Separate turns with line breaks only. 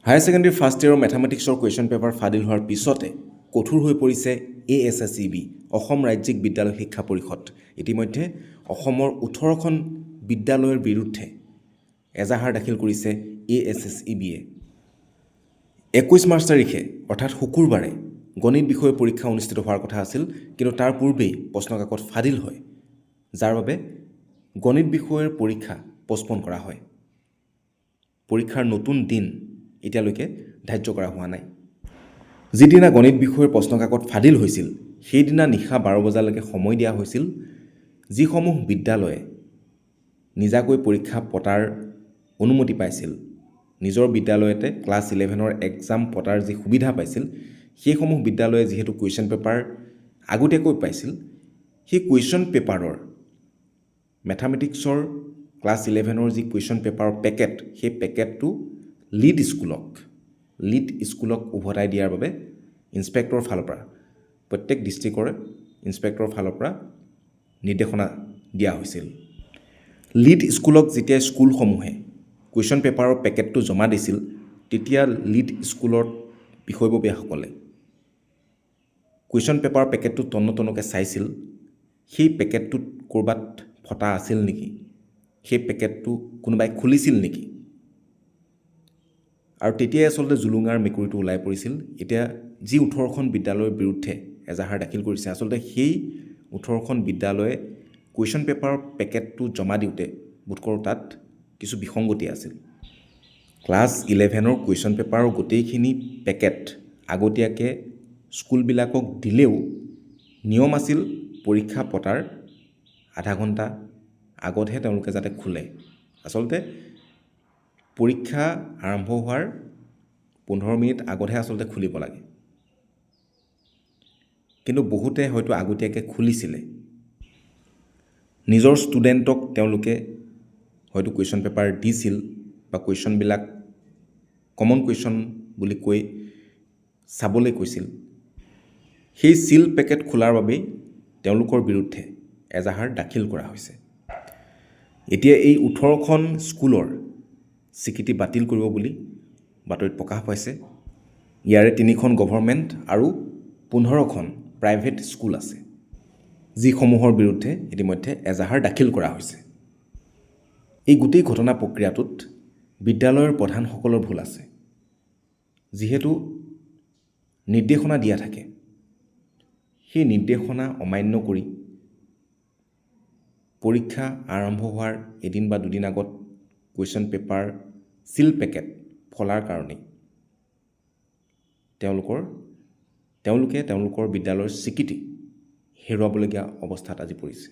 Higher secondary first ইয়েৰৰ মেথামেটিক্সৰ question paper ফাদিল হোৱাৰ পিছতে কঠোৰ হৈ পৰিছে ASSEB অসম ৰাজ্যিক বিদ্যালয় শিক্ষা পৰিষদ। ইতিমধ্যে অসমৰ 18খন বিদ্যালয়ৰ বিৰুদ্ধে এজাহাৰ দাখিল কৰিছে ASSEBয়ে। 21 মাৰ্চ তাৰিখে অৰ্থাৎ শুকুৰবাৰে গণিত বিষয় পৰীক্ষা অনুষ্ঠিত হোৱাৰ কথা আছিল, কিন্তু তাৰ পূৰ্বেই প্ৰশ্নকাকত ফাদিল হয়, যাৰ বাবে গণিত বিষয়ৰ পৰীক্ষা পষ্টপন কৰা হয়। পৰীক্ষাৰ নতুন দিন এতিয়ালৈকে ধাৰ্য কৰা হোৱা নাই। যিদিনা গণিত বিষয়ৰ প্ৰশ্নকাকত ফাদিল হৈছিল, সেইদিনা নিশা 12 বজালৈকে সময় দিয়া হৈছিল যিসমূহ বিদ্যালয়ে নিজাকৈ পৰীক্ষা পতাৰ অনুমতি পাইছিল, নিজৰ বিদ্যালয়তে ক্লাছ 11ৰ এক্সাম পতাৰ যি সুবিধা পাইছিল, সেইসমূহ বিদ্যালয়ে যিহেতু কুৱেশ্যন পেপাৰ আগতীয়াকৈ পাইছিল, সেই কুৱেশ্যন পেপাৰৰ মেথামেটিক্সৰ ক্লাছ 11ৰ যি কুৱেশ্যন পেপাৰৰ পেকেট, সেই পেকেটটো লিড স্কুলক উভতাই দিয়াৰ বাবে ইনস্পেক্টৰৰ ফালৰ পৰা, প্ৰত্যেক ডিষ্ট্ৰিক্টৰে ইনস্পেক্টৰৰ ফালৰ পৰা নিৰ্দেশনা দিয়া হৈছিল। লিড স্কুলক যেতিয়া স্কুলসমূহে কুৱেশ্যন পেপাৰৰ পেকেটটো জমা দিছিল, তেতিয়া লিড স্কুলৰ বিষয়ববীয়াসকলে কুৱেশ্যন পেপাৰৰ পেকেটটো তন্নতন্নকৈ চাইছিল, সেই পেকেটটোত ক'ৰবাত ফটা আছিল নেকি, সেই পেকেটটো কোনোবাই খুলিছিল নেকি, আৰু তেতিয়াই আচলতে জুলুঙাৰ মেকুৰীটো ওলাই পৰিছিল। এতিয়া যি 18খন বিদ্যালয়ৰ বিৰুদ্ধে এজাহাৰ দাখিল কৰিছে, আচলতে সেই 18খন বিদ্যালয়ে কুৱেশ্যন পেপাৰৰ পেকেটটো জমা দিওঁতে বোধকৰোঁ তাত কিছু বিসংগতি আছিল। ক্লাছ 11ৰ কুৱেশ্যন পেপাৰৰ গোটেইখিনি পেকেট আগতীয়াকৈ স্কুলবিলাকক দিলেও নিয়ম আছিল পৰীক্ষা পতাৰ আধা ঘণ্টা আগতহে তেওঁলোকে যাতে খোলে। আচলতে পৰীক্ষা আৰম্ভ হোৱাৰ 15 মিনিট আগতহে আচলতে খুলিব লাগে, কিন্তু বহুতে হয়তো আগতীয়াকৈ খুলিছিলে। নিজৰ ষ্টুডেণ্টক তেওঁলোকে হয়তো কুৱেশ্যন পেপাৰ দিছিল বা কুৱেশ্যনবিলাক কমন কুৱেশ্যন বুলি কৈ চাবলৈ কৈছিল। সেই চিল পেকেট খোলাৰ বাবেই তেওঁলোকৰ বিৰুদ্ধে এজাহাৰ দাখিল কৰা হৈছে। এতিয়া এই 18খন স্কুলৰ স্বীকৃতি বাতিল কৰিব বুলি বাতৰিত প্ৰকাশ পাইছে। ইয়াৰে 3খন গভৰ্ণমেণ্ট আৰু 15খন প্ৰাইভেট স্কুল আছে, যিসমূহৰ বিৰুদ্ধে ইতিমধ্যে এজাহাৰ দাখিল কৰা হৈছে। এই গোটেই ঘটনা প্ৰক্ৰিয়াটোত বিদ্যালয়ৰ প্ৰধানসকলৰ ভুল আছে। যিহেতু নিৰ্দেশনা দিয়া থাকে, সেই নিৰ্দেশনা অমান্য কৰি পৰীক্ষা আৰম্ভ হোৱাৰ এদিন বা দুদিন আগত কুৱেশ্যন পেপাৰ চিল পেকেট ফলাৰ কাৰণেই তেওঁলোকে তেওঁলোকৰ বিদ্যালয়ৰ স্বীকৃতি হেৰুৱাবলগীয়া অৱস্থাত আজি পৰিছে।